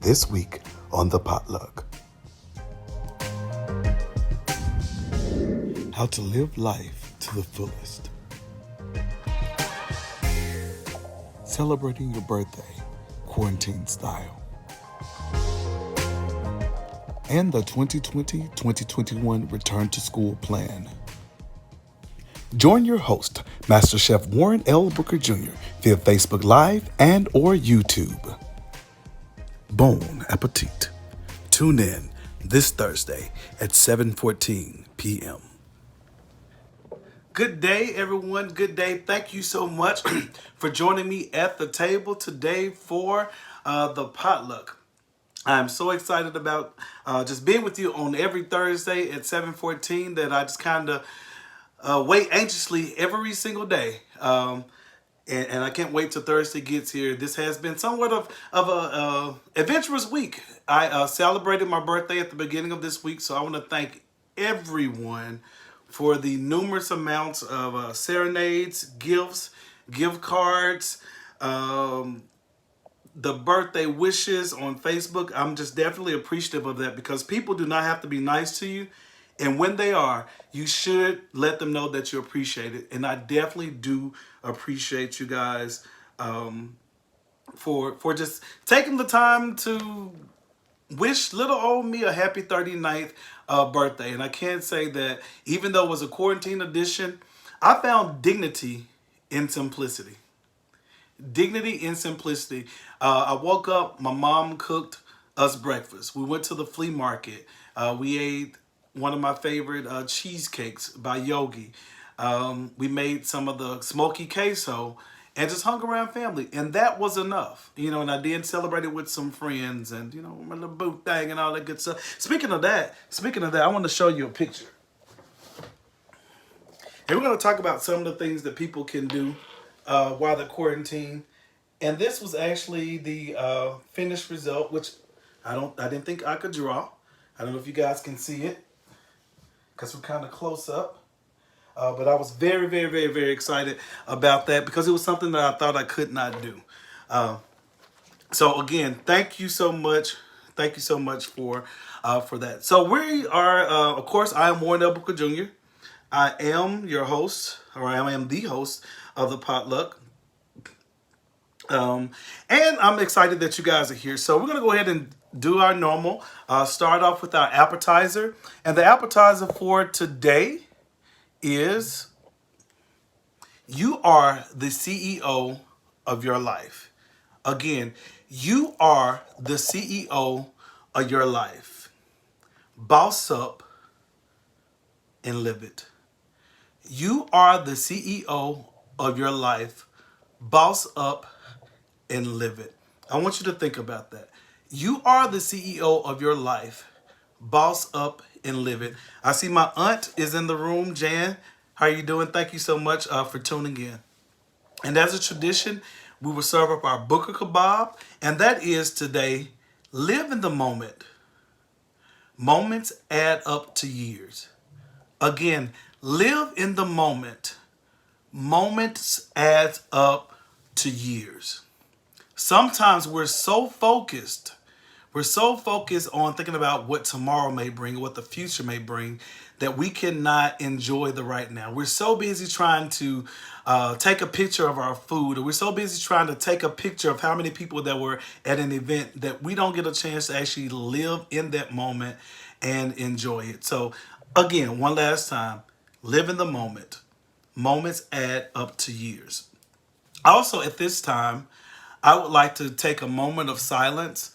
this week on the Potluck. How to live life to the fullest. Celebrating your birthday, quarantine style. And the 2020-2021 return to school plan. Join your host, Master Chef Warren L. Booker Jr. via Facebook Live and or YouTube. Bon appetit. Tune in this Thursday at 7:14 p.m. Good day, everyone. Good day. Thank you so much for joining me at the table today for the Potluck. I'm so excited about just being with you on every Thursday at 7:14 that I just kind of wait anxiously every single day. And I can't wait till Thursday gets here. This has been somewhat of a adventurous week. I celebrated my birthday at the beginning of this week, so I want to thank everyone for the numerous amounts of serenades, gifts, gift cards, the birthday wishes on Facebook. I'm just definitely appreciative of that because people do not have to be nice to you. And when they are, you should let them know that you appreciate it. And I definitely do appreciate you guys for just taking the time to wish little old me a happy 39th birthday. And I can't say that even though it was a quarantine edition, I found dignity in simplicity. Dignity in simplicity. I woke up, my mom cooked us breakfast. We went to the flea market. We ate one of my favorite cheesecakes by Yogi. We made some of the smoky queso and just hung around family. And that was enough. And I did celebrate it with some friends and, my little boo thing and all that good stuff. Speaking of that, I want to show you a picture. And we're going to talk about some of the things that people can do while they're quarantined. And this was actually the finished result, which I didn't think I could draw. I don't know if you guys can see it because we're kind of close up. But I was very, very, very, very excited about that because it was something that I thought I could not do. So again, thank you so much. Thank you so much for that. So we are, of course, I am Warren L. Booker Jr. I am your host, or I am the host of the Potluck. And I'm excited that you guys are here. So we're going to go ahead and do our normal. Start off with our appetizer. And the appetizer for today is you are the CEO of your life. Again, you are the CEO of your life. Boss up and live it. You are the CEO of your life. Boss up and live it. I want you to think about that. You are the CEO of your life. Boss up and live it. I see my aunt is in the room. Jan, how are you doing? Thank you so much for tuning in. And as a tradition, we will serve up our Booker Kebab. And that is today, live in the moment. Moments add up to years. Again, live in the moment. Moments add up to years. Sometimes we're so focused on thinking about what tomorrow may bring, what the future may bring, that we cannot enjoy the right now. We're so busy trying to take a picture of our food, or we're so busy trying to take a picture of how many people that were at an event that we don't get a chance to actually live in that moment and enjoy it. So again, one last time, live in the moment. Moments add up to years. Also, at this time, I would like to take a moment of silence.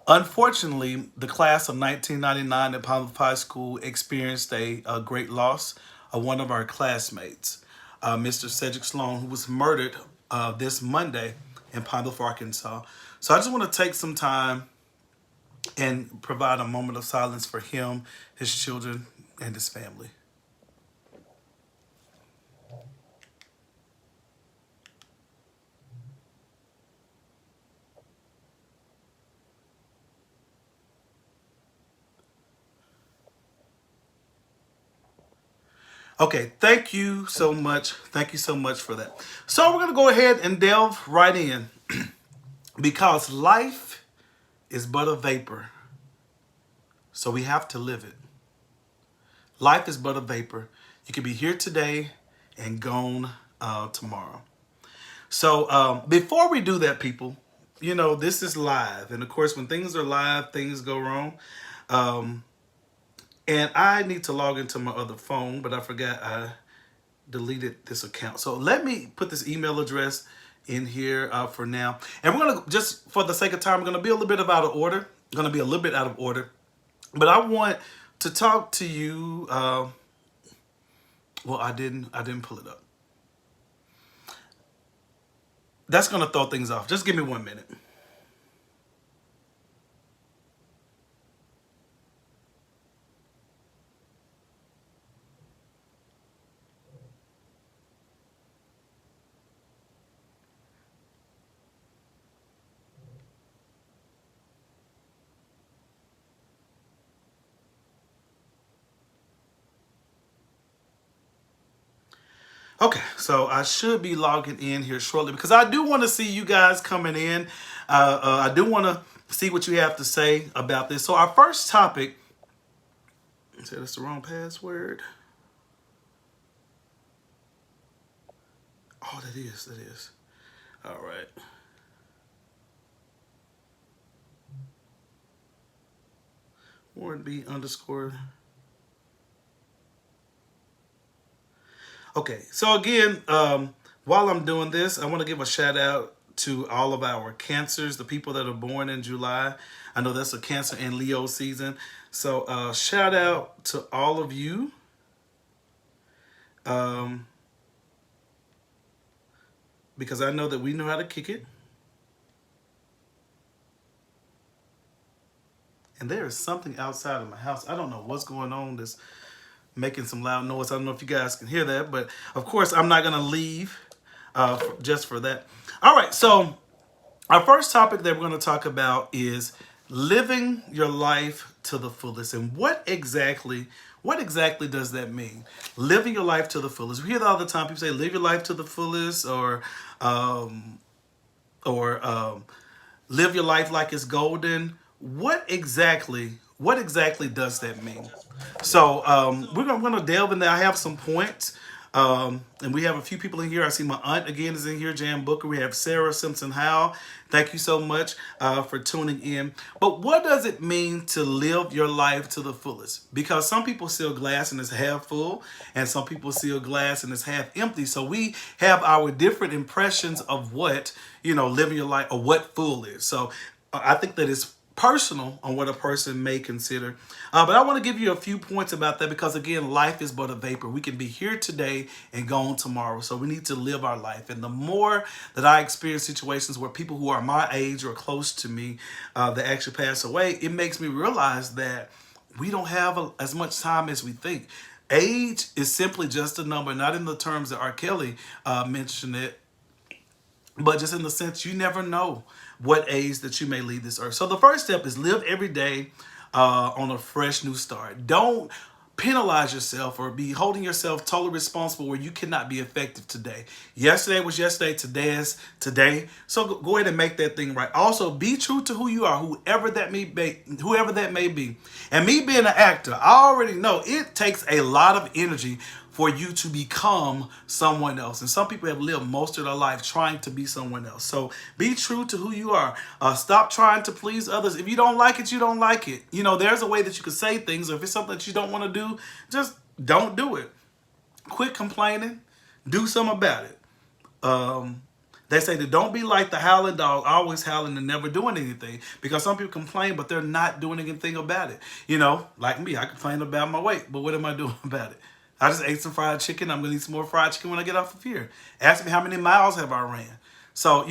Unfortunately, the class of 1999 at Potluck High School experienced a great loss of one of our classmates, Mr. Cedric Sloan, who was murdered this Monday in Pine Bluff, Arkansas. So I just want to take some time and provide a moment of silence for him, his children, and his family. Okay, thank you so much. Thank you so much for that. So we're going to go ahead and delve right in because life is but a vapor, so we have to live it. Life is but a vapor. You can be here today and gone tomorrow. So before we do that, people, this is live. And of course, when things are live, things go wrong. And I need to log into my other phone, but I forgot I deleted this account. So let me put this email address in here for now. And we're going to, just for the sake of time, we're going to be a little bit out of order. But I want to talk to you. Well, I didn't pull it up. That's going to throw things off. Just give me 1 minute. Okay, so I should be logging in here shortly because I do want to see you guys coming in. I do want to see what you have to say about this. So our first topic, say that's the wrong password. Oh, that is. All right. Warren B underscore. Okay, so again, while I'm doing this, I want to give a shout out to all of our Cancers, the people that are born in July. I know that's a Cancer and Leo season. So shout out to all of you. Because I know that we know how to kick it. And there is something outside of my house. I don't know what's going on that's making some loud noise. I don't know if you guys can hear that, but of course I'm not going to leave just for that. All right, so our first topic that we're going to talk about is living your life to the fullest. And what exactly does that mean? Living your life to the fullest. We hear that all the time. People say, live your life to the fullest, or live your life like it's golden. What exactly does that mean? So we're going to delve in there. I have some points. And we have a few people in here. I see my aunt again is in here, Jan Booker. We have Sarah Simpson Howell. Thank you so much for tuning in. But what does it mean to live your life to the fullest? Because some people see a glass and it's half full, and some people see a glass and it's half empty. So we have our different impressions of what, living your life, or what full is. So I think that it's personal on what a person may consider. But I want to give you a few points about that because, again, life is but a vapor. We can be here today and gone tomorrow. So we need to live our life. And the more that I experience situations where people who are my age or close to me that actually pass away, it makes me realize that we don't have as much time as we think. Age is simply just a number, not in the terms that R. Kelly mentioned it, but just in the sense you never know what age that you may leave this earth. So the first step is live every day on a fresh new start. Don't penalize yourself or be holding yourself totally responsible where you cannot be effective today. Yesterday was yesterday, today is today. So go ahead and make that thing right. Also, be true to who you are, whoever that may be. And me being an actor, I already know it takes a lot of energy for you to become someone else. And some people have lived most of their life trying to be someone else. So be true to who you are. Stop trying to please others. If you don't like it, you don't like it. There's a way that you can say things. Or if it's something that you don't want to do, just don't do it. Quit complaining. Do something about it. They say that don't be like the howling dog, always howling and never doing anything. Because some people complain, but they're not doing anything about it. Like me, I complain about my weight, but what am I doing about it? I just ate some fried chicken. I'm going to eat some more fried chicken when I get off of here. Ask me how many miles have I ran. So,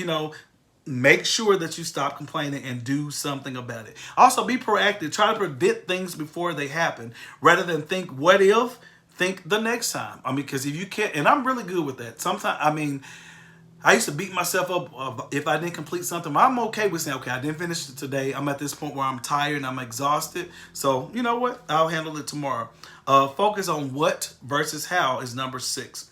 make sure that you stop complaining and do something about it. Also, be proactive. Try to prevent things before they happen. Rather than think, what if? Think the next time. Because if you can't, and I'm really good with that. Sometimes, I used to beat myself up if I didn't complete something. I'm okay with saying, okay, I didn't finish it today. I'm at this point where I'm tired and I'm exhausted. So, you know what? I'll handle it tomorrow. Focus on what versus how is number 6.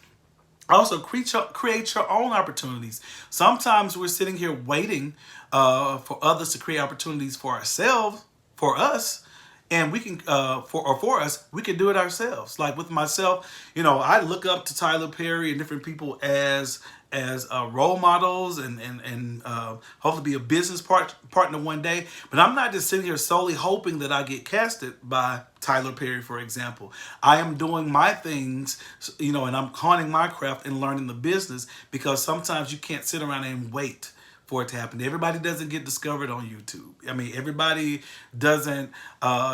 Also, create your own opportunities. Sometimes we're sitting here waiting for others to create opportunities for ourselves, for us, and we can for us, we can do it ourselves. Like with myself, I look up to Tyler Perry and different people as role models, and hopefully be a business partner one day. But I'm not just sitting here solely hoping that I get casted by Tyler Perry, for example. I am doing my things, and I'm honing my craft and learning the business, because sometimes you can't sit around and wait for it to happen. Everybody doesn't get discovered on YouTube. I mean, everybody doesn't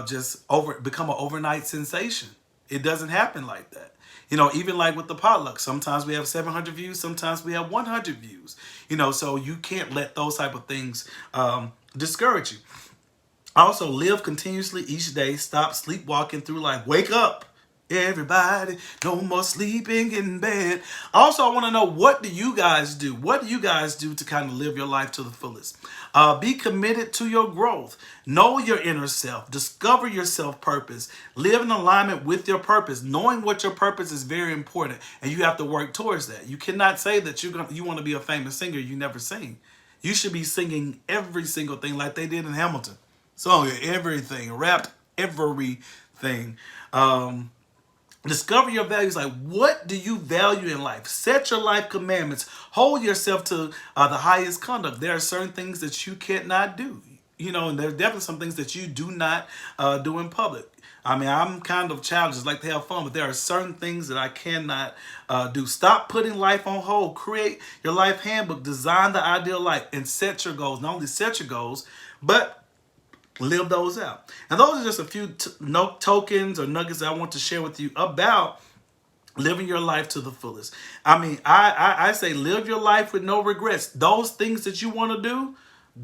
just become an overnight sensation. It doesn't happen like that. Even like with the potluck, sometimes we have 700 views, sometimes we have 100 views. So you can't let those type of things discourage you. Also, live continuously each day. Stop sleepwalking through life. Wake up, everybody. No more sleeping in bed. Also, I want to know, what do you guys do? What do you guys do to kind of live your life to the fullest? Be committed to your growth. Know your inner self. Discover your self-purpose. Live in alignment with your purpose. Knowing what your purpose is very important, and you have to work towards that. You cannot say that you want to be a famous singer you never sing. You should be singing every single thing like they did in Hamilton. Song everything, rapped everything. Discover your values. Like, what do you value in life? Set your life commandments. Hold yourself to the highest conduct. There are certain things that you cannot do. And there are definitely some things that you do not do in public. I mean, I'm kind of challenged, like to have fun, but there are certain things that I cannot do. Stop putting life on hold. Create your life handbook. Design the ideal life and set your goals. Not only set your goals, but live those out. And those are just a few tokens or nuggets that I want to share with you about living your life to the fullest. I mean, I say live your life with no regrets. Those things that you want to do,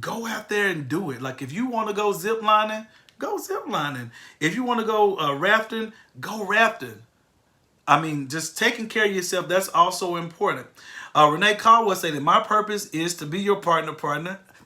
go out there and do it. Like if you want to go zip lining, go zip lining. If you want to go rafting, go rafting. I mean, just taking care of yourself, that's also important. Renee Caldwell said that my purpose is to be your partner.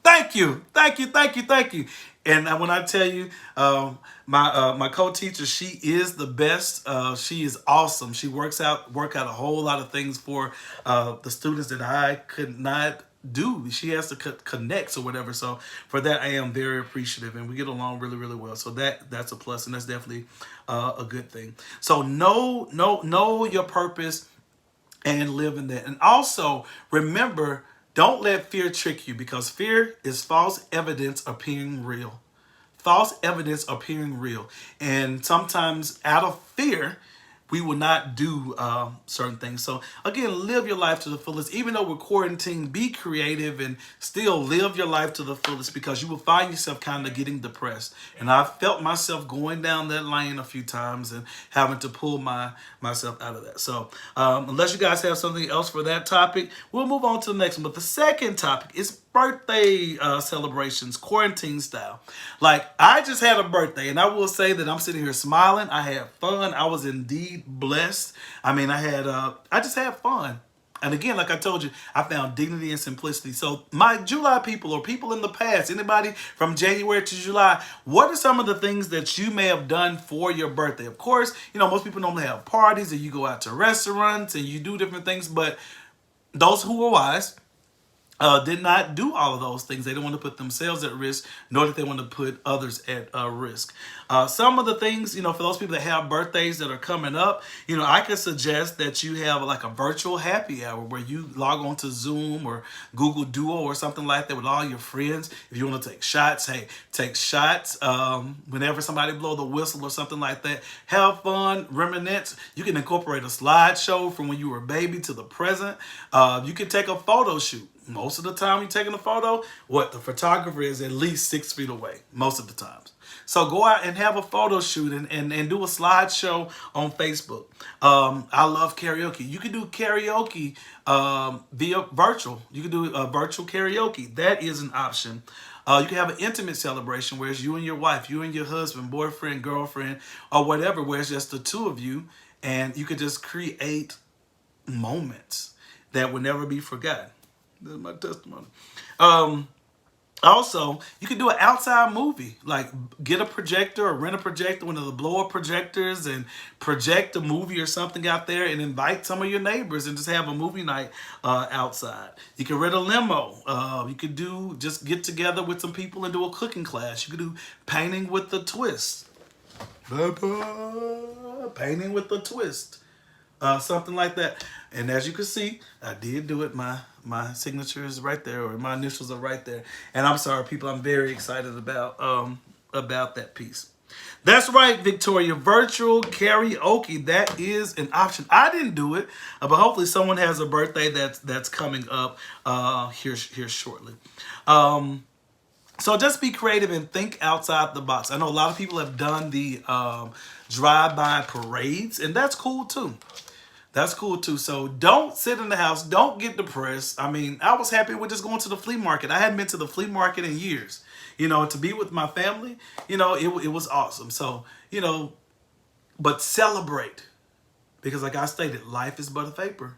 Thank you, thank you, thank you, thank you. And when I tell you, my co-teacher, she is the best. She is awesome. She work out a whole lot of things for the students that I could not do. She has to connect or whatever. So for that, I am very appreciative, and we get along really, really well. So that's a plus, and that's definitely a good thing. So know your purpose and live in that. And also remember, don't let fear trick you, because fear is false evidence appearing real. False evidence appearing real. And sometimes out of fear, we will not do certain things. So again, live your life to the fullest. Even though we're quarantined, be creative and still live your life to the fullest, because you will find yourself kind of getting depressed. And I felt myself going down that lane a few times and having to pull myself out of that. So unless you guys have something else for that topic, we'll move on to the next one. But the second topic is birthday celebrations, quarantine style. Like, I just had a birthday, and I will say that I'm sitting here smiling. I had fun. I was indeed blessed. I mean, I just had fun. And again, like I told you, I found dignity and simplicity. So my July people, or people in the past, anybody from January to July, what are some of the things that you may have done for your birthday? Of course, most people normally have parties, and you go out to restaurants and you do different things, but those who were wise did not do all of those things. They didn't want to put themselves at risk, nor did they want to put others at risk. Some of the things, for those people that have birthdays that are coming up, I could suggest that you have like a virtual happy hour where you log on to Zoom or Google Duo or something like that with all your friends. If you want to take shots, hey, take shots. Whenever somebody blow the whistle or something like that, have fun, reminisce. You can incorporate a slideshow from when you were a baby to the present. You can take a photo shoot. Most of the time you're taking a photo, the photographer is at least 6 feet away, most of the times. So go out and have a photo shoot and do a slideshow on Facebook. I love karaoke. You can do karaoke via virtual. You can do virtual karaoke. That is an option. You can have an intimate celebration where it's you and your wife, you and your husband, boyfriend, girlfriend, or whatever, where it's just the two of you, and you could just create moments that will never be forgotten. That's my testimony. Also, you can do an outside movie, like get a projector or rent a projector, one of the blow up projectors, and project a movie or something out there and invite some of your neighbors and just have a movie night outside. You can rent a limo. You could just get together with some people and do a cooking class. You could do painting with a twist. Painting with a twist. Something like that. And as you can see, I did do it. My signature is right there, or my initials are right there. And I'm sorry, people, I'm very excited about that piece. That's right, Victoria. Virtual karaoke, that is an option. I didn't do it, but hopefully someone has a birthday that's coming up here shortly. So just be creative and think outside the box. I know a lot of people have done the drive-by parades, and that's cool too. That's cool too. So don't sit in the house. Don't get depressed. I mean, I was happy with just going to the flea market. I hadn't been to the flea market in years. To be with my family, it was awesome. So, but celebrate. Because like I stated, life is but a vapor.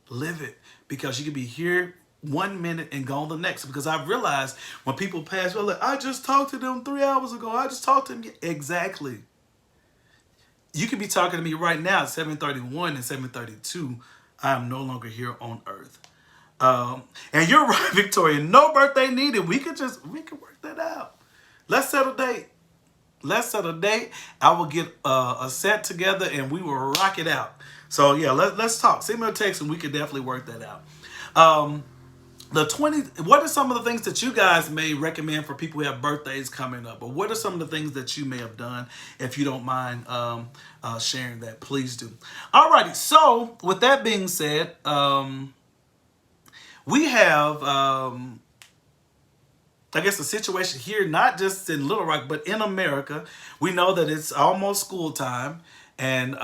Live it. Because you can be here 1 minute and gone the next. Because I've realized when people pass, well, like, I just talked to them 3 hours ago. I just talked to them. Exactly. You could be talking to me right now at 7:31 and 7:32. I am no longer here on earth. And you're right, Victoria. No birthday needed. We could work that out. Let's set a date. I will get a set together and we will rock it out. So yeah, let's talk. Send me a text and we could definitely work that out. What are some of the things that you guys may recommend for people who have birthdays coming up? Or what are some of the things that you may have done? If you don't mind sharing that, please do. Alrighty, so with that being said, we have, I guess, a situation here, not just in Little Rock, but in America. We know that it's almost school time, and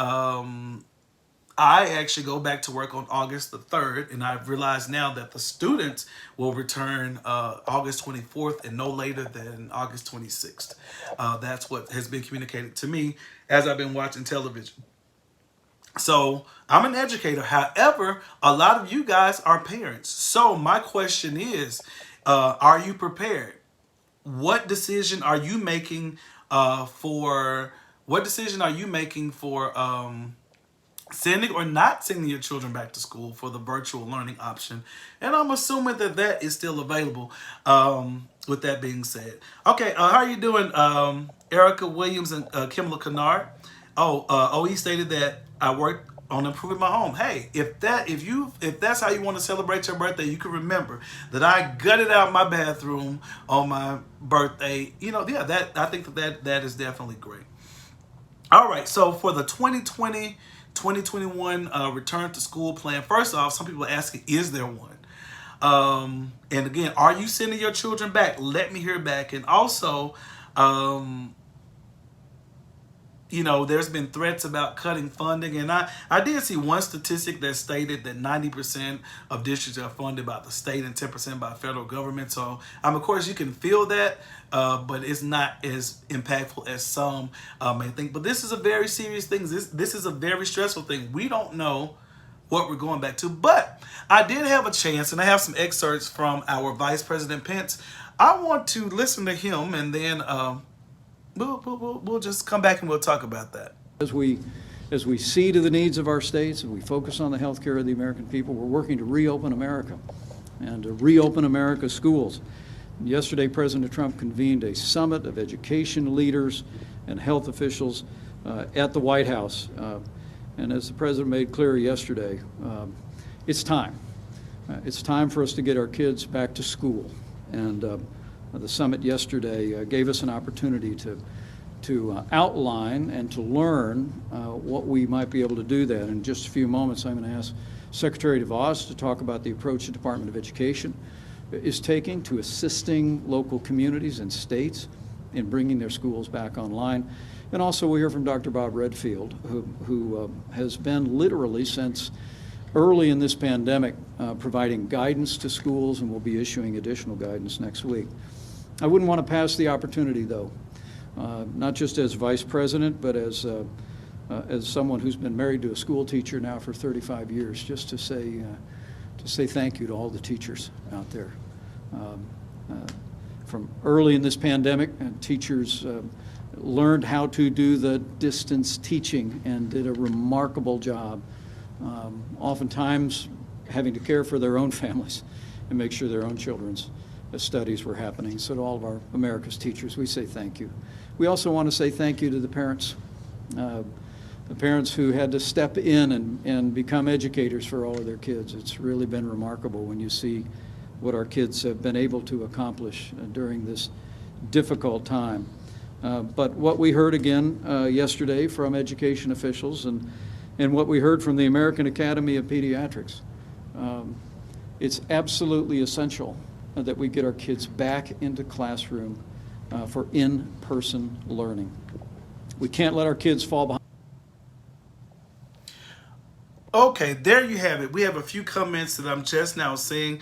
I actually go back to work on August the 3rd, and I've realized now that the students will return August 24th and no later than August 26th. That's what has been communicated to me as I've been watching television. So I'm an educator. However, a lot of you guys are parents. So my question is, are you prepared? What decision are you making for sending or not sending your children back to school for the virtual learning option? And I'm assuming that is still available. With that being said, okay, how are you doing, Erica Williams and Kimla Kennard? OE stated that I worked on improving my home. Hey, if that's how you want to celebrate your birthday, you can remember that I gutted out my bathroom on my birthday. Yeah, I think that is definitely great. All right, so for the 2020-2021 return to school plan, first off, some people are asking, is there one? And again, are you sending your children back? Let me hear back. And also, there's been threats about cutting funding. And I did see one statistic that stated that 90% of districts are funded by the state and 10% by federal government. So, of course, you can feel that, but it's not as impactful as some may think. But this is a very serious thing. This is a very stressful thing. We don't know what we're going back to. But I did have a chance, and I have some excerpts from our Vice President Pence. I want to listen to him, and then we'll just come back and we'll talk about that. As we see to the needs of our states and we focus on the health care of the American people, we're working to reopen America and to reopen America's schools. Yesterday, President Trump convened a summit of education leaders and health officials at the White House. And as the President made clear yesterday, it's time. It's time for us to get our kids back to school. And the summit yesterday gave us an opportunity to outline and to learn what we might be able to do that. In just a few moments, I'm going to ask Secretary DeVos to talk about the approach the Department of Education is taking to assisting local communities and states in bringing their schools back online. And also we'll hear from Dr. Bob Redfield, who has been literally since early in this pandemic providing guidance to schools, and will be issuing additional guidance next week. I wouldn't want to pass the opportunity, though, not just as Vice President, but as someone who's been married to a school teacher now for 35 years, just to say thank you to all the teachers out there. from early in this pandemic, and teachers learned how to do the distance teaching and did a remarkable job, oftentimes having to care for their own families and make sure their own children's studies were happening. So to all of our America's teachers, we say thank you. We also want to say thank you to the parents who had to step in and become educators for all of their kids. It's really been remarkable when you see what our kids have been able to accomplish during this difficult time. But what we heard again yesterday from education officials and what we heard from the American Academy of Pediatrics, it's absolutely essential that we get our kids back into classroom for in-person learning. We can't let our kids fall behind. Okay, there you have it. We have a few comments that I'm just now seeing.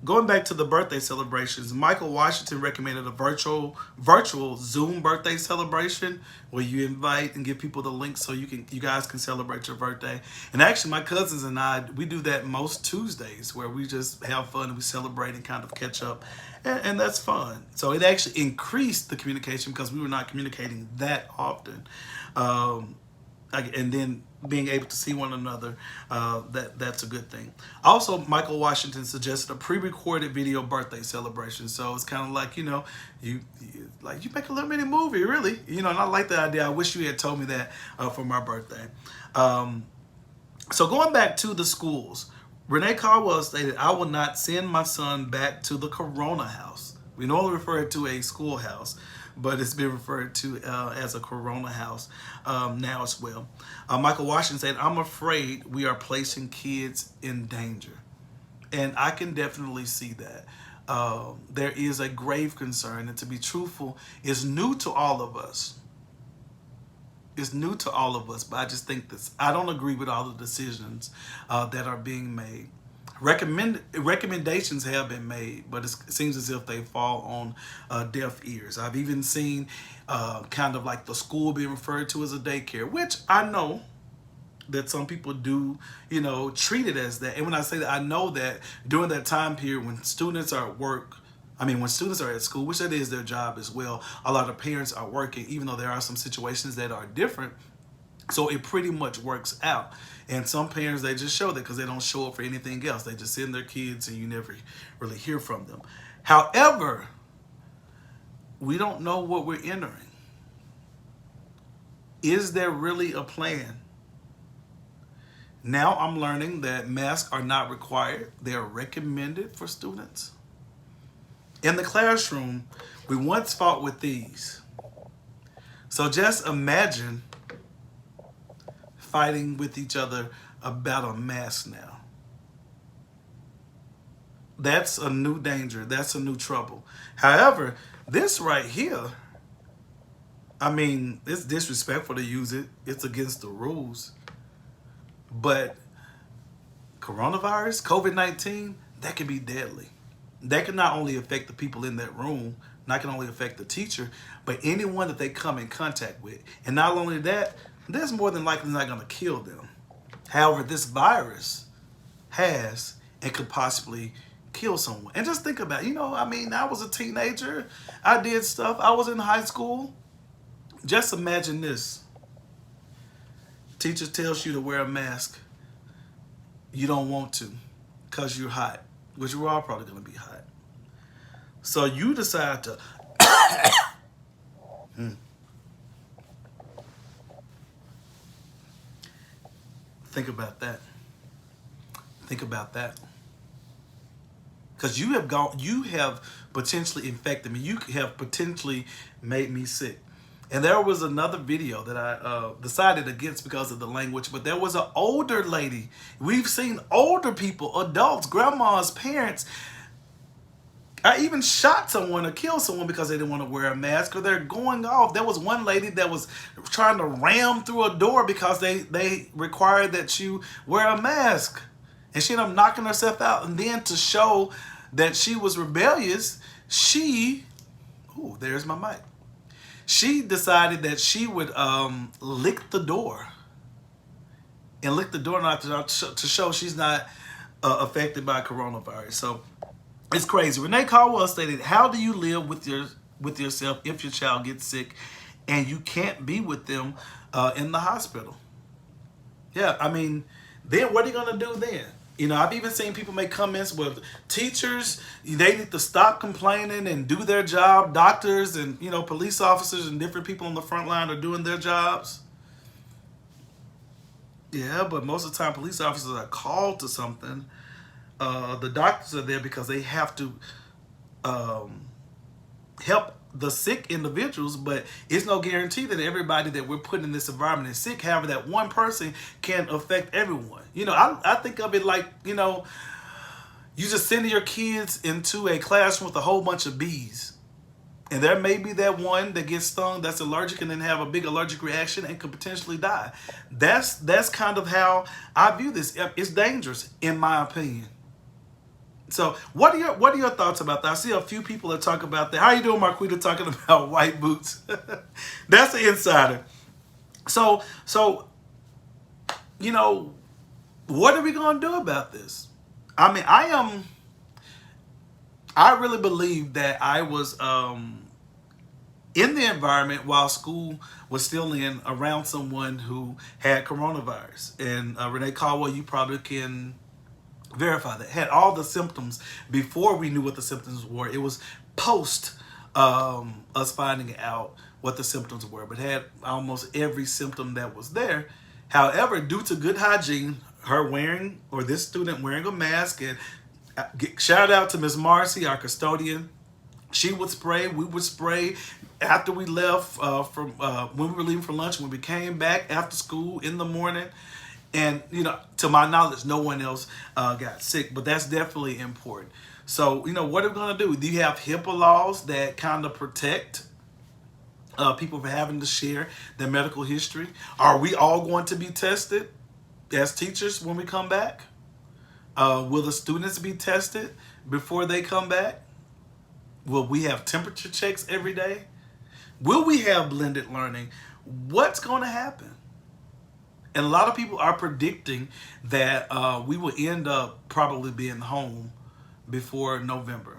Going back to the birthday celebrations, Michael Washington recommended a virtual Zoom birthday celebration where you invite and give people the link so you guys can celebrate your birthday. And actually, my cousins and I, we do that most Tuesdays where we just have fun and we celebrate and kind of catch up, and that's fun. So it actually increased the communication because we were not communicating that often, and then being able to see one another, that's a good thing. Also, Michael Washington suggested a pre-recorded video birthday celebration. So it's kind of like, you make a little mini movie, really. And I like the idea. I wish you had told me that for my birthday. So going back to the schools, Renee Caldwell stated, "I will not send my son back to the Corona house." We normally refer to a schoolhouse, but it's been referred to as a Corona house now as well. Michael Washington said, "I'm afraid we are placing kids in danger." And I can definitely see that. There is a grave concern, and to be truthful, it's new to all of us. It's new to all of us, but I just think I don't agree with all the decisions that are being made. Recommendations have been made, but it seems as if they fall on deaf ears. I've even seen kind of like the school being referred to as a daycare, which I know that some people do, treat it as that. And when I say that, I know that during that time period when students are at work, when students are at school, which that is their job as well, a lot of parents are working, even though there are some situations that are different. So it pretty much works out. And some parents, they just show that because they don't show up for anything else. They just send their kids and you never really hear from them. However, we don't know what we're entering. Is there really a plan? Now I'm learning that masks are not required. They are recommended for students. In the classroom, we once fought with these. So just imagine fighting with each other about a mask now. That's a new danger. That's a new trouble. However, this right here, it's disrespectful to use it. It's against the rules. But coronavirus, COVID-19, that can be deadly. That can not only affect the people in that room, not can only affect the teacher, but anyone that they come in contact with. And not only that, that's more than likely not going to kill them. However, this virus has and could possibly kill someone. And just think about it. I was a teenager. I did stuff. I was in high school. Just imagine this. Teacher tells you to wear a mask. You don't want to because you're hot, which we're all probably going to be hot. So you decide to think about that. Think about that. Because you have potentially infected me. You have potentially made me sick. And there was another video that I decided against because of the language, but there was an older lady. We've seen older people, adults, grandmas, parents. I even shot someone or killed someone because they didn't want to wear a mask or they're going off. There was one lady that was trying to ram through a door because they required that you wear a mask. And she ended up knocking herself out. And then to show that she was rebellious, there's my mic. She decided that she would lick the door. And lick the door not to show she's not affected by coronavirus. So It's crazy. Renee Caldwell stated, "How do you live with yourself if your child gets sick and you can't be with them in the hospital?" Yeah, I mean, then what are you gonna do then? You know, I've even seen people make comments with teachers. They need to stop complaining and do their job. Doctors and police officers and different people on the front line are doing their jobs. Yeah, but most of the time, police officers are called to something. The doctors are there because they have to help the sick individuals, but it's no guarantee that everybody that we're putting in this environment is sick. However, that one person can affect everyone. I think of it like, you just sending your kids into a classroom with a whole bunch of bees. And there may be that one that gets stung that's allergic and then have a big allergic reaction and could potentially die. That's kind of how I view this. It's dangerous, in my opinion. So what are your thoughts about that? I see a few people that talk about that. How you doing, Marquita, talking about white boots? That's the insider. So what are we gonna do about this? I mean, I really believe that I was in the environment while school was still in, around someone who had coronavirus. And Renee Caldwell, you probably can verify that, had all the symptoms before we knew what the symptoms were. It was post us finding out what the symptoms were, but had almost every symptom that was there. However, due to good hygiene, this student wearing a mask, and shout out to Miss Marcy, our custodian. She would spray, we would spray after we left from when we were leaving for lunch, when we came back after school in the morning. And, to my knowledge, no one else got sick, but that's definitely important. So, what are we going to do? Do you have HIPAA laws that kind of protect people from having to share their medical history? Are we all going to be tested as teachers when we come back? Will the students be tested before they come back? Will we have temperature checks every day? Will we have blended learning? What's going to happen? And a lot of people are predicting that we will end up probably being home before November.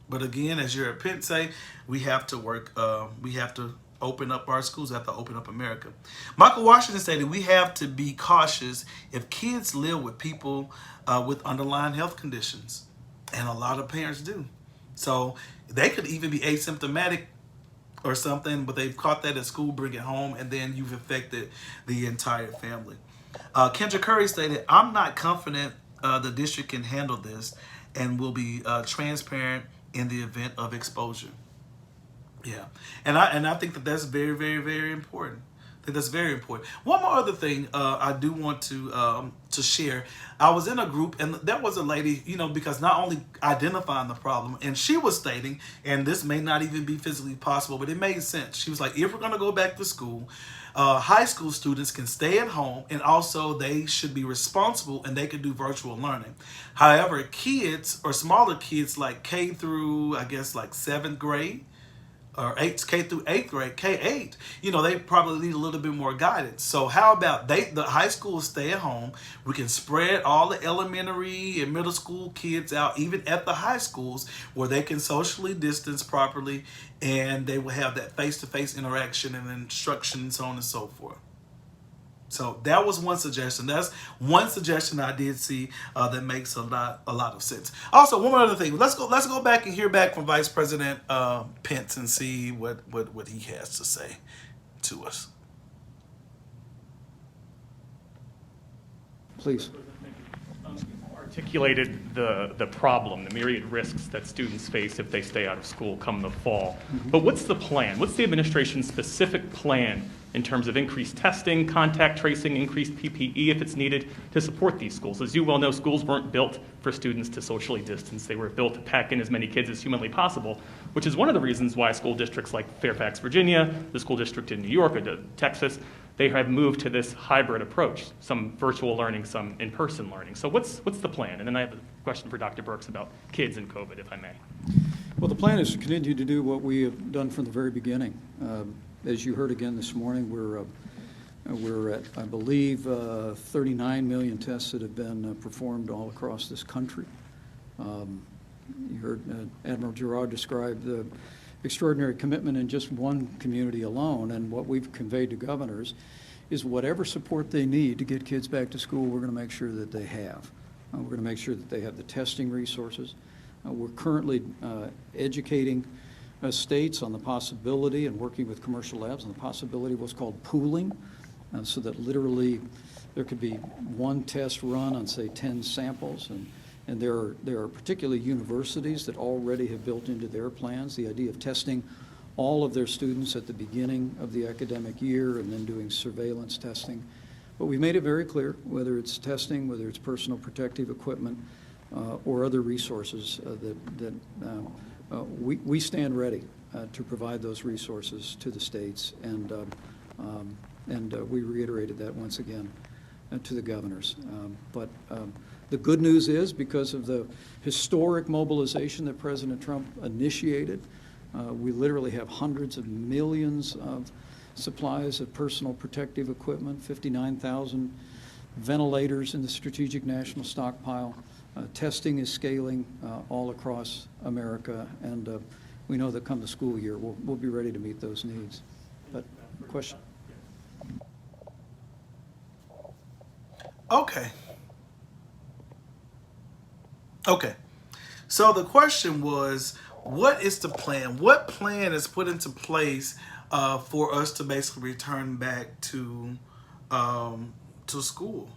But again, as you're at Penn say, we have to work. We have to open up our schools. We have to open up America. Michael Washington stated, "We have to be cautious if kids live with people with underlying health conditions." And a lot of parents do. So they could even be asymptomatic or something, but they've caught that at school, bring it home, and then you've affected the entire family. Kendra Curry stated, "I'm not confident the district can handle this and will be transparent in the event of exposure." Yeah, and I think that that's very, very, very important. I think that's very important. One more other thing I do want to share. I was in a group, and there was a lady, because not only identifying the problem, and she was stating, and this may not even be physically possible, but it made sense. She was like, if we're going to go back to school, high school students can stay at home, and also they should be responsible, and they can do virtual learning. However, kids or smaller kids like K through, I guess, like 7th grade, or K through 8th grade, K8, they probably need a little bit more guidance. So how about the high schools stay at home? We can spread all the elementary and middle school kids out, even at the high schools, where they can socially distance properly, and they will have that face-to-face interaction and instruction and so on and so forth. So that was one suggestion. That's one suggestion I did see that makes a lot of sense. Also, one more other thing. Let's go back and hear back from Vice President Pence and see what he has to say to us. Please. Articulated the problem, the myriad risks that students face if they stay out of school come the fall. But what's the plan? What's the administration's specific plan in terms of increased testing, contact tracing, increased PPE if it's needed to support these schools? As you well know, schools weren't built for students to socially distance. They were built to pack in as many kids as humanly possible, which is one of the reasons why school districts like Fairfax, Virginia, the school district in New York, or Texas, they have moved to this hybrid approach, some virtual learning, some in-person learning. So what's the plan? And then I have a question for Dr. Burks about kids and COVID, if I may. Well, the plan is to continue to do what we have done from the very beginning. As you heard again this morning, we're at, I believe, 39 million tests that have been performed all across this country. You heard Admiral Girard describe the extraordinary commitment in just one community alone, and what we've conveyed to governors is whatever support they need to get kids back to school, we're going to make sure that they have. We're going to make sure that they have the testing resources. We're currently educating states on the possibility and working with commercial labs on the possibility of what's called pooling, so that literally there could be one test run on, say, 10 samples. And there are particularly universities that already have built into their plans the idea of testing all of their students at the beginning of the academic year and then doing surveillance testing. But we made it very clear, whether it's testing, whether it's personal protective equipment, or other resources, that we stand ready to provide those resources to the states, and we reiterated that once again to the governors. But the good news is, because of the historic mobilization that President Trump initiated, we literally have hundreds of millions of supplies of personal protective equipment, 59,000 ventilators in the Strategic National Stockpile. Testing is scaling all across America, and we know that come the school year, we'll be ready to meet those needs. But question? Okay. So the question was, what is the plan? What plan is put into place for us to basically return back to school?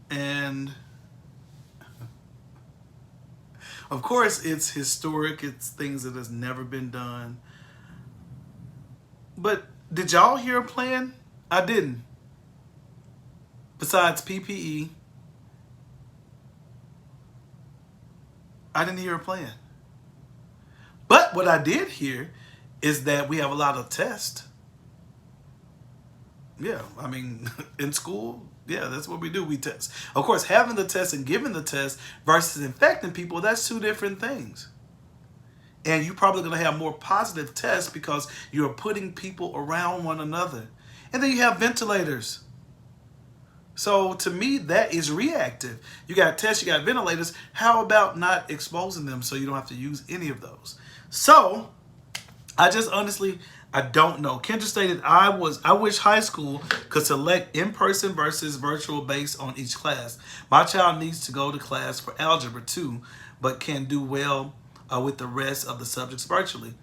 And of course, it's historic. It's things that has never been done. But did y'all hear a plan? I didn't. Besides PPE, I didn't hear a plan. But what I did hear is that we have a lot of tests. Yeah, I mean, in school, yeah, that's what we do. We test. Of course, having the test and giving the test versus infecting people, that's two different things. And you're probably going to have more positive tests because you're putting people around one another. And then you have ventilators. So to me, that is reactive. You got tests, you got ventilators. How about not exposing them so you don't have to use any of those? So I just honestly, I don't know. Kendra stated, I wish high school could select in-person versus virtual based on each class. My child needs to go to class for algebra too, but can do well with the rest of the subjects virtually.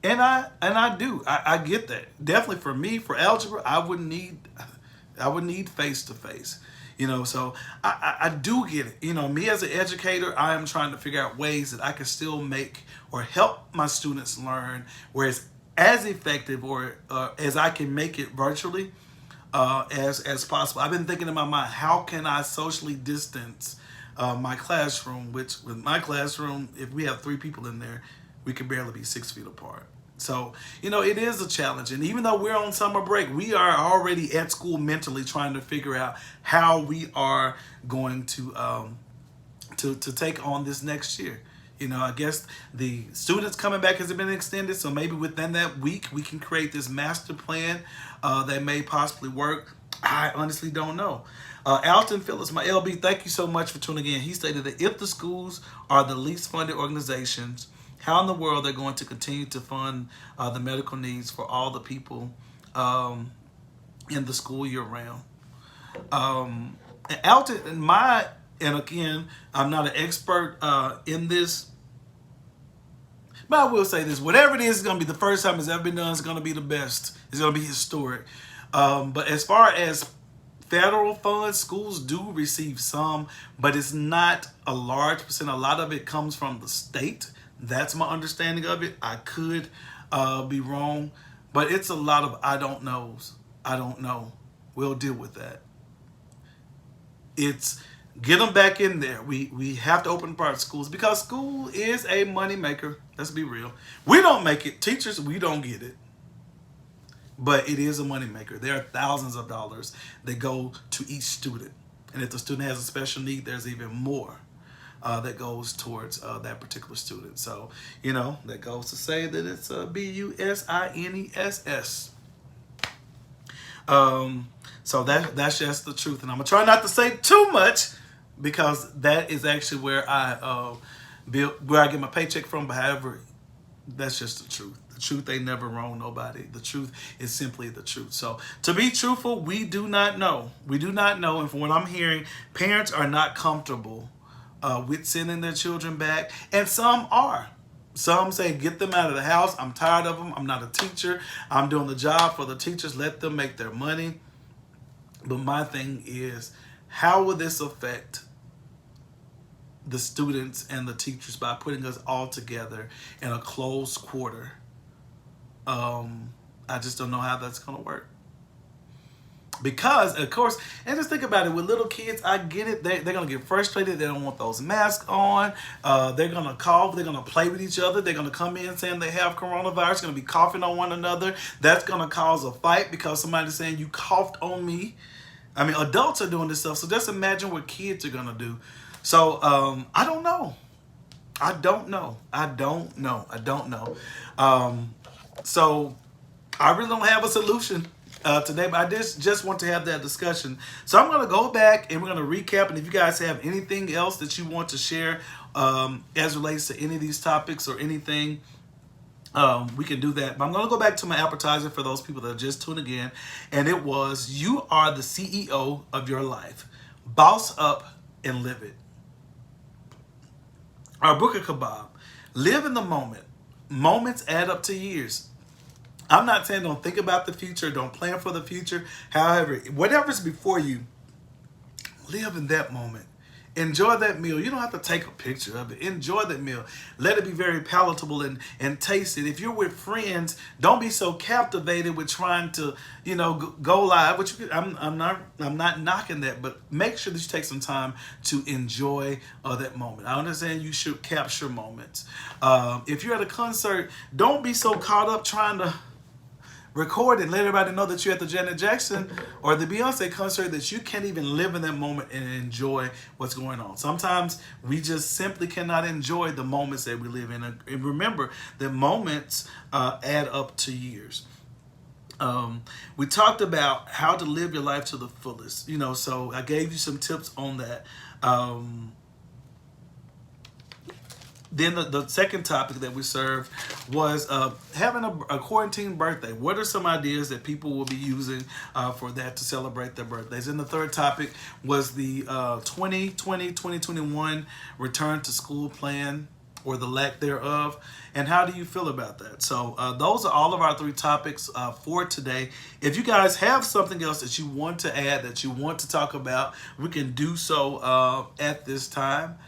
And I do. I get that. Definitely for me, for algebra, I would need face-to-face. So I do get it. Me as an educator, I am trying to figure out ways that I can still make or help my students learn where it's as effective or as I can make it virtually as possible. I've been thinking in my mind, how can I socially distance my classroom, which with my classroom, if we have 3 people in there, we can barely be 6 feet apart. So, it is a challenge. And even though we're on summer break, we are already at school mentally trying to figure out how we are going to take on this next year. I guess the students coming back has been extended, so maybe within that week we can create this master plan that may possibly work. I honestly don't know. Alton Phillips, my LB, thank you so much for tuning in. He stated that if the schools are the least funded organizations, how in the world they're going to continue to fund the medical needs for all the people in the school year round? And Alton, and again, I'm not an expert in this, but I will say this: whatever it is, it's going to be the first time it's ever been done. It's going to be the best. It's going to be historic. But as far as federal funds, schools do receive some, but it's not a large percent. A lot of it comes from the state. That's my understanding of it. I could be wrong, but it's a lot of I don't knows. I don't know. We'll deal with that. It's get them back in there. We have to open up our schools because school is a money maker. Let's be real. We don't make it. Teachers, we don't get it. But it is a money maker. There are thousands of dollars that go to each student. And if the student has a special need, there's even more that goes towards that particular student. So, that goes to say that it's BUSINESS. So that's just the truth. And I'm going to try not to say too much because that is actually where I where I get my paycheck from. But however, that's just the truth. The truth ain't never wrong nobody. The truth is simply the truth. So to be truthful, we do not know. We do not know. And from what I'm hearing, parents are not comfortable with sending their children back. And some are. Some say, get them out of the house. I'm tired of them. I'm not a teacher. I'm doing the job for the teachers. Let them make their money. But my thing is, how will this affect the students and the teachers by putting us all together in a closed quarter? I just don't know how that's going to work. Because, of course, and just think about it, with little kids, I get it. They're going to get frustrated. They don't want those masks on. They're going to cough. They're going to play with each other. They're going to come in saying they have coronavirus, going to be coughing on one another. That's going to cause a fight because somebody's saying you coughed on me. I mean, adults are doing this stuff. So just imagine what kids are going to do. So I don't know. I don't know. So I really don't have a solution today, but I just want to have that discussion. So I'm going to go back and we're going to recap. And if you guys have anything else that you want to share as relates to any of these topics or anything, we can do that. But I'm going to go back to my appetizer for those people that are just tuning in. And it was, you are the CEO of your life. Boss up and live it. Our book of Kebab. Live in the moment. Moments add up to years. I'm not saying don't think about the future, don't plan for the future. However, whatever's before you, live in that moment. Enjoy that meal. You don't have to take a picture of it. Enjoy that meal. Let it be very palatable and taste it. If you're with friends, don't be so captivated with trying to, go live. Which I'm not knocking that, but make sure that you take some time to enjoy that moment. I understand you should capture moments. If you're at a concert, don't be so caught up trying to record and let everybody know that you're at the Janet Jackson or the Beyonce concert that you can't even live in that moment and enjoy what's going on. Sometimes we just simply cannot enjoy the moments that we live in. And remember that moments add up to years. We talked about how to live your life to the fullest. So I gave you some tips on that. Then the second topic that we served was having a quarantine birthday. What are some ideas that people will be using for that to celebrate their birthdays? And the third topic was the 2020-2021 return to school plan, or the lack thereof. And how do you feel about that? So those are all of our three topics for today. If you guys have something else that you want to add, that you want to talk about, we can do so at this time.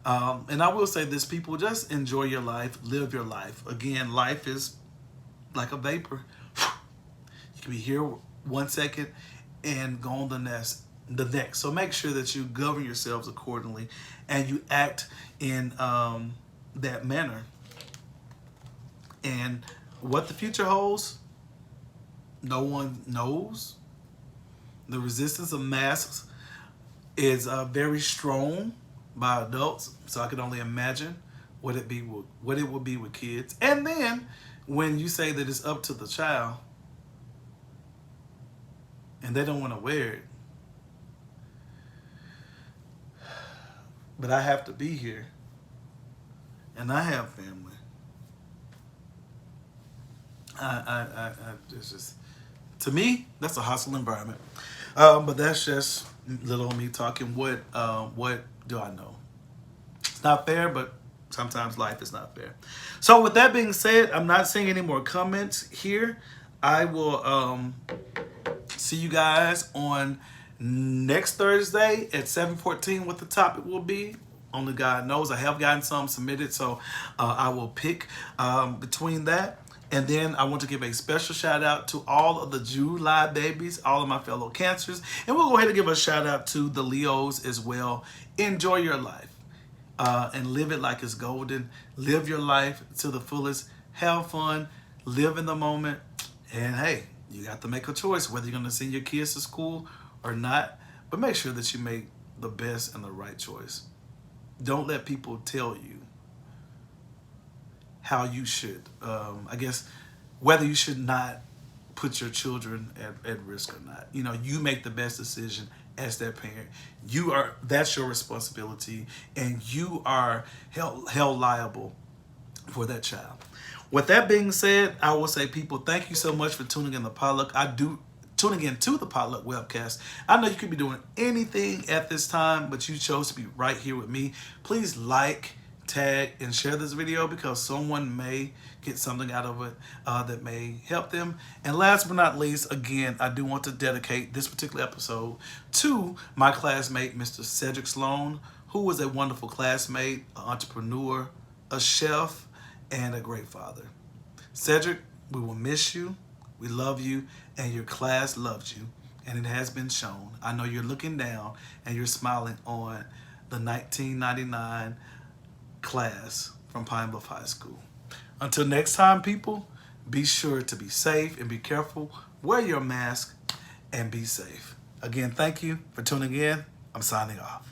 And I will say this, people, just enjoy your life, live your life. Again, life is like a vapor. You can be here 1 second and go on the next. So make sure that you govern yourselves accordingly and you act in that manner. And what the future holds, no one knows. The resistance of masks is very strong by adults, so I can only imagine what it would be with kids. And then when you say that it's up to the child and they don't want to wear it, but I have to be here and I have family. It's just, to me, that's a hostile environment. But that's just little me talking. What do I know? It's not fair, but sometimes life is not fair. So with that being said, I'm not seeing any more comments here. I will see you guys on next Thursday at 7:14. What the topic will be, only God knows. I have gotten some submitted, so I will pick between that. And then I want to give a special shout out to all of the July babies, all of my fellow Cancers. And we'll go ahead and give a shout out to the Leos as well. Enjoy your life and live it like it's golden. Live your life to the fullest. Have fun. Live in the moment. And hey, you got to make a choice whether you're going to send your kids to school or not. But make sure that you make the best and the right choice. Don't let people tell you how you should, I guess, whether you should not put your children at risk or not. You make the best decision as their parent. That's your responsibility, and you are held liable for that child. With that being said, I will say, people, thank you so much for tuning in to Potluck. Tuning into the Potluck Webcast. I know you could be doing anything at this time, but you chose to be right here with me. Please like, tag, and share this video because someone may get something out of it that may help them. And last but not least, again, I do want to dedicate this particular episode to my classmate, Mr. Cedric Sloan, who was a wonderful classmate, an entrepreneur, a chef, and a great father. Cedric, we will miss you. We love you, and your class loves you, and it has been shown. I know you're looking down and you're smiling on the 1999 class from Pine Bluff High School. Until next time, people, be sure to be safe and be careful. Wear your mask and be safe. Again, thank you for tuning in. I'm signing off.